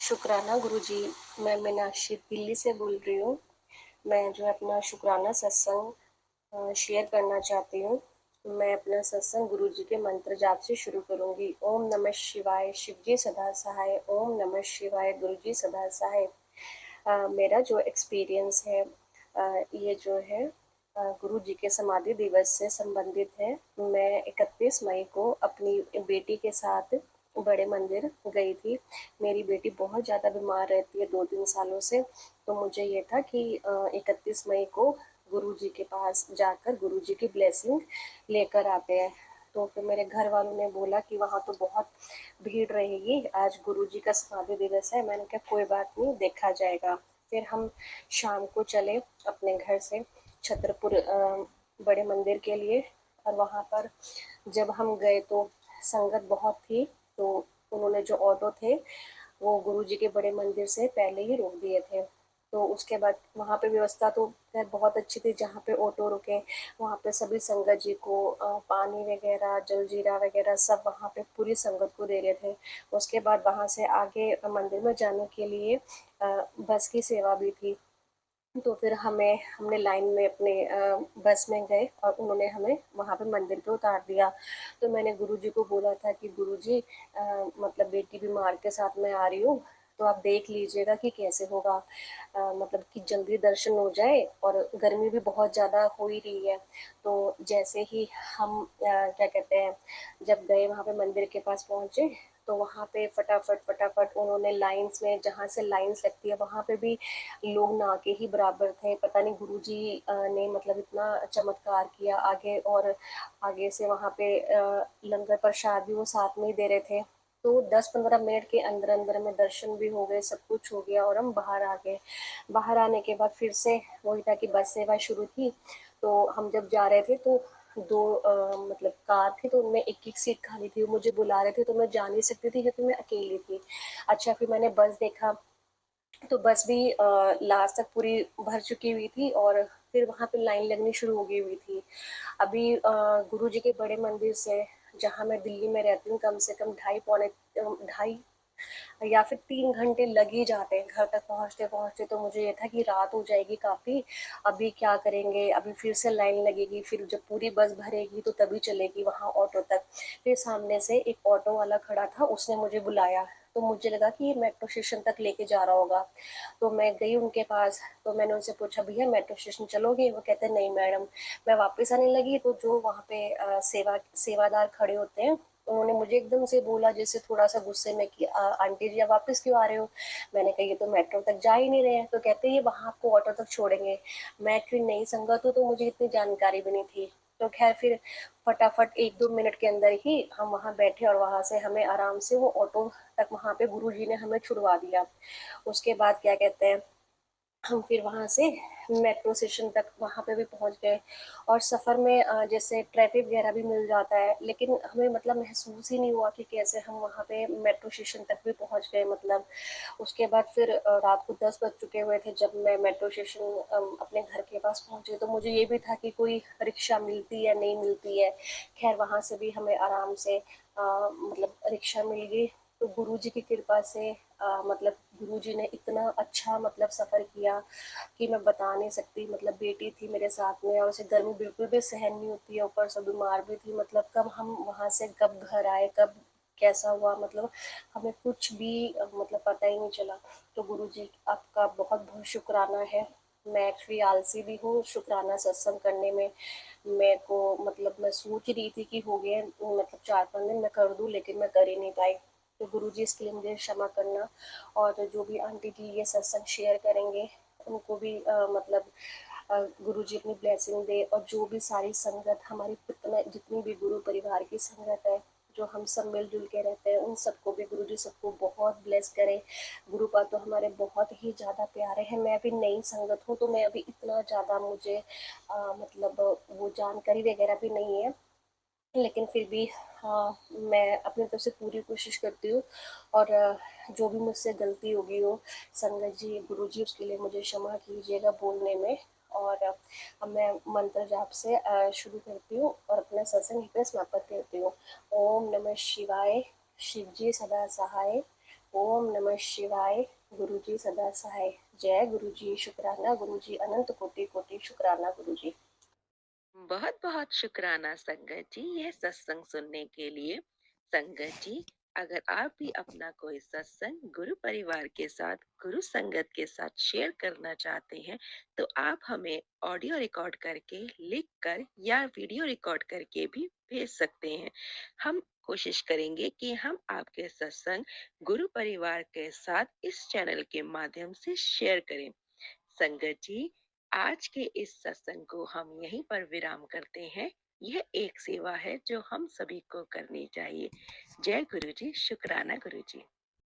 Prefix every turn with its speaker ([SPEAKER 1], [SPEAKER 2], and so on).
[SPEAKER 1] शुक्राना गुरुजी। मैं मीनाक्षी दिल्ली से बोल रही हूँ। मैं जो है अपना शुक्राना सत्संग शेयर करना चाहती हूँ। मैं अपना सत्संग गुरुजी के मंत्र जाप से शुरू करूँगी। ओम नमः शिवाय, शिव जी सदा सहाय। ओम नमः शिवाय, गुरुजी सदा सहाय। मेरा जो एक्सपीरियंस है ये जो है गुरु जी के समाधि दिवस से संबंधित है। मैं 31 मई को अपनी बेटी के साथ बड़े मंदिर गई थी। मेरी बेटी बहुत ज़्यादा बीमार रहती है 2-3 सालों से, तो मुझे ये था कि 31 मई को गुरु जी के पास जाकर गुरु जी की ब्लेसिंग लेकर आते हैं। तो फिर मेरे घर वालों ने बोला कि वहाँ तो बहुत भीड़ रहेगी, आज गुरु जी का समाधि दिवस है। मैंने कहा कोई बात नहीं, देखा जाएगा। फिर हम शाम को चले अपने घर से छतरपुर बड़े मंदिर के लिए। और वहाँ पर जब हम गए तो संगत बहुत थी, तो उन्होंने जो ऑटो थे वो गुरु जी के बड़े मंदिर से पहले ही रोक दिए थे। तो उसके बाद वहाँ पे व्यवस्था तो खैर बहुत अच्छी थी। जहाँ पे ऑटो रुके वहाँ पे सभी संगत जी को पानी वगैरह, जलजीरा वगैरह सब वहाँ पे पूरी संगत को दे रहे थे। उसके बाद वहाँ से आगे मंदिर में जाने के लिए बस की सेवा भी थी। तो फिर हमने लाइन में अपने बस में गए और उन्होंने हमें वहाँ पे मंदिर पे उतार दिया। तो मैंने गुरुजी को बोला था कि गुरुजी मतलब बेटी बीमार के साथ मैं आ रही हूँ, तो आप देख लीजिएगा कि कैसे होगा, मतलब कि जल्दी दर्शन हो जाए, और गर्मी भी बहुत ज़्यादा हो ही रही है। तो जैसे ही हम क्या कहते हैं, जब गए वहाँ पे मंदिर के पास पहुँचे, तो वहाँ पे फटाफट फटाफट उन्होंने लाइन्स में, जहाँ से लाइन्स लगती है वहाँ पे भी लोग ना के ही बराबर थे। पता नहीं गुरुजी ने मतलब इतना चमत्कार किया आगे। और आगे से वहाँ पे लंगर प्रसाद भी वो साथ में ही दे रहे थे। तो 10-15 मिनट के अंदर अंदर में दर्शन भी हो गए, सब कुछ हो गया और हम बाहर आ गए। बाहर आने के बाद फिर से वही था कि बस सेवा शुरू थी। तो हम जब जा रहे थे तो दो मतलब कार थी, तो उनमें एक एक सीट खाली थी। वो मुझे बुला रहे थे तो मैं जा नहीं सकती थी क्योंकि मैं अकेली थी। अच्छा, फिर मैंने बस देखा तो बस भी लास्ट तक पूरी भर चुकी हुई थी और फिर वहाँ पे लाइन लगनी शुरू हो गई हुई थी। अभी गुरु जी के बड़े मंदिर से, जहाँ मैं दिल्ली में रहती हूँ, कम से कम ढाई या फिर 3 घंटे लग ही जाते हैं घर तक पहुँचते पहुँचते। तो मुझे ये था कि रात हो जाएगी काफ़ी, अभी क्या करेंगे, अभी फिर से लाइन लगेगी, फिर जब पूरी बस भरेगी तो तभी चलेगी वहाँ ऑटो तक। फिर सामने से एक ऑटो वाला खड़ा था, उसने मुझे बुलाया, तो मुझे लगा कि ये मेट्रो स्टेशन तक लेके जा रहा होगा। तो मैं गई उनके पास, तो मैंने उनसे पूछा भैया मेट्रो स्टेशन चलोगे? वो कहते नहीं मैडम। मैं वापस आने लगी तो जो वहाँ पे सेवादार खड़े होते हैं, उन्होंने मुझे एकदम से बोला जैसे थोड़ा सा गुस्से में कि आंटी जी आप वापस क्यों आ रहे हो? मैंने कहा ये तो मेट्रो तक जा ही नहीं रहे हैं। तो कहते ये वहाँ आपको ऑटो तक छोड़ेंगे। मैं एक्चुअली नई संगत हूँ तो मुझे इतनी जानकारी भी नहीं थी। तो खैर फिर फटाफट 1-2 मिनट के अंदर ही हम वहाँ बैठे और वहाँ से हमें आराम से वो ऑटो तक वहाँ पे गुरु जी ने हमें छुड़वा दिया। उसके बाद क्या कहते हैं, हम फिर वहाँ से मेट्रो स्टेशन तक वहाँ पे भी पहुँच गए। और सफ़र में जैसे ट्रैफिक वगैरह भी मिल जाता है, लेकिन हमें मतलब महसूस ही नहीं हुआ कि कैसे हम वहाँ पे मेट्रो स्टेशन तक भी पहुँच गए। मतलब उसके बाद फिर रात को 10 बज चुके हुए थे जब मैं मेट्रो स्टेशन अपने घर के पास पहुँची। तो मुझे ये भी था कि कोई रिक्शा मिलती है नहीं मिलती है। खैर वहाँ से भी हमें आराम से मतलब रिक्शा मिल गई। तो गुरुजी की कृपा से मतलब गुरुजी ने इतना अच्छा मतलब सफ़र किया कि मैं बता नहीं सकती। मतलब बेटी थी मेरे साथ में और उसे गर्मी बिल्कुल भी सहन नहीं होती है, ऊपर से बीमार भी थी। मतलब कब हम वहाँ से कब घर आए, कब कैसा हुआ, मतलब हमें कुछ भी मतलब पता ही नहीं चला। तो गुरुजी आपका बहुत बहुत शुक्राना है। मैं एक्चुअली आलसी भी हूँ शुक्राना सत्संग करने में। मेरे को मतलब मैं सोच रही थी कि हो गए मतलब 4-5 दिन मैं कर दूँ, लेकिन मैं कर ही नहीं पाई। तो गुरुजी इसके लिए मुझे क्षमा करना। और जो भी आंटी जी ये सत्संग शेयर करेंगे उनको भी मतलब गुरुजी अपनी ब्लेसिंग दे। और जो भी सारी संगत हमारी जितनी भी गुरु परिवार की संगत है, जो हम सब मिलजुल के रहते हैं, उन सबको भी गुरुजी सबको बहुत ब्लेस करे। गुरुपाद तो हमारे बहुत ही ज़्यादा प्यारे हैं। मैं अभी नई संगत हूँ तो मैं अभी इतना ज़्यादा मुझे मतलब वो जानकारी वगैरह भी नहीं है, लेकिन फिर भी हाँ, मैं अपनी तरफ से पूरी कोशिश करती हूँ। और जो भी मुझसे गलती होगी हो, संगत जी गुरु जी उसके लिए मुझे क्षमा कीजिएगा बोलने में। और अब मैं मंत्र जाप से शुरू करती हूँ और अपना सत्संग यहीं पे समाप्त करती हूँ। ओम नमः शिवाय, शिव जी सदा सहाय। ओम नमः शिवाय। गुरुजी सदा सहाय। जय गुरुजी, शुक्राना गुरुजी, अनंत कोटि कोटि शुक्राना गुरुजी।
[SPEAKER 2] बहुत बहुत शुक्राना संगत जी यह सत्संग सुनने के लिए। संगत जी, अगर आप भी अपना कोई सत्संग गुरु परिवार के साथ, गुरु संगत के साथ शेयर करना चाहते हैं, तो आप हमें ऑडियो रिकॉर्ड करके, लिख कर या वीडियो रिकॉर्ड करके भी भेज सकते हैं। हम कोशिश करेंगे कि हम आपके सत्संग गुरु परिवार के साथ इस चैनल के माध्यम से शेयर करें। संगत जी, आज के इस सत्संग को हम यहीं पर विराम करते हैं। यह एक सेवा है जो हम सभी को करनी चाहिए। जय गुरु जी, शुक्राना गुरु जी।